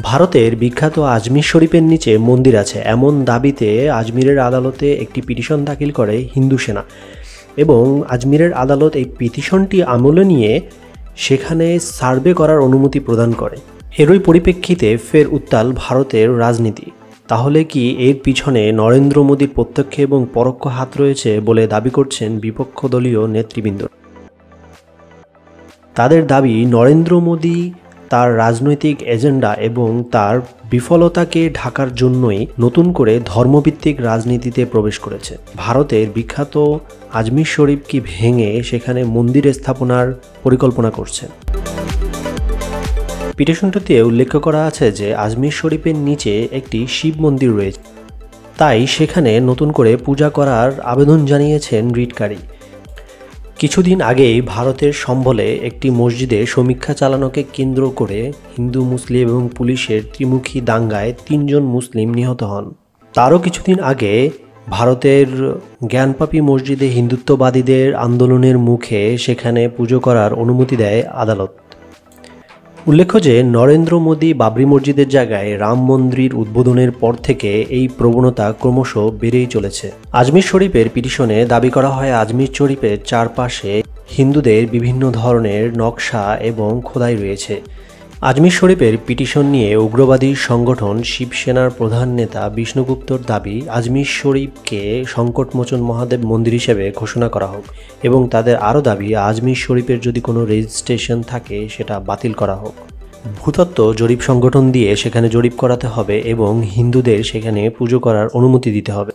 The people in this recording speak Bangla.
ভারতের বিখ্যাত আজমির শরীফের নিচে মন্দির আছে এমন দাবিতে আজমিরের আদালতে একটি পিটিশন দাখিল করে হিন্দু সেনা এবং আজমিরের আদালত এই পিটিশনটি আমলে নিয়ে সেখানে সার্ভে করার অনুমতি প্রদান করে। এরই পরিপ্রেক্ষিতে ফের উত্তাল ভারতের রাজনীতি। তাহলে কি এর পিছনে নরেন্দ্র মোদীর প্রত্যক্ষ এবং পরোক্ষ হাত রয়েছে বলে দাবি করছেন বিপক্ষ দলীয় নেতৃবৃন্দ। তাদের দাবি, নরেন্দ্র মোদী তার রাজনৈতিক এজেন্ডা এবং তার বিফলতাকে ঢাকার জন্যই নতুন করে ধর্মভিত্তিক রাজনীতিতে প্রবেশ করেছে। ভারতের বিখ্যাত আজমির শরীফকে ভেঙে সেখানে মন্দির স্থাপনার পরিকল্পনা করছে। পিটিশনটিতে উল্লেখ করা আছে যে আজমির শরীফের নিচে একটি শিব মন্দির রয়েছে, তাই সেখানে নতুন করে পূজা করার আবেদন জানিয়েছেন রিটকারী। কিছুদিন আগেই ভারতের সম্বলে একটি মসজিদে সমীক্ষা চালানোকে কেন্দ্র করে হিন্দু মুসলিম এবং পুলিশের ত্রিমুখী দাঙ্গায় 3 জন মুসলিম নিহত হন। তারও কিছুদিন আগে ভারতের জ্ঞানপাপী মসজিদে হিন্দুত্ববাদীদের আন্দোলনের মুখে সেখানে পুজো করার অনুমতি দেয় আদালত। উল্লেখ্য যে নরেন্দ্র মোদী বাবরি মসজিদের জায়গায় রাম মন্দির উদ্বোধনের পর থেকে এই প্রবণতা ক্রমশ বেড়েই চলেছে। আজমির শরীফের পিটিশনে দাবি করা হয় আজমির শরীফের চারপাশে হিন্দুদের বিভিন্ন ধরনের নকশা এবং খোদাই রয়েছে। আজমির শরীফের পিটিশন নিয়ে উগ্রবাদী সংগঠন শিবসেনার প্রধান নেতা বিষ্ণুগুপ্তর দাবি, আজমির শরীফকে সংকটমোচন মহাদেব মন্দির হিসেবে ঘোষণা করা হোক এবং তাদের আরও দাবি আজমির শরীফের যদি কোনো রেজিস্ট্রেশন থাকে সেটা বাতিল করা হোক। ভূতত্ত্ব জরিপ সংগঠন দিয়ে সেখানে জরিপ করাতে হবে এবং হিন্দুদের সেখানে পুজো করার অনুমতি দিতে হবে।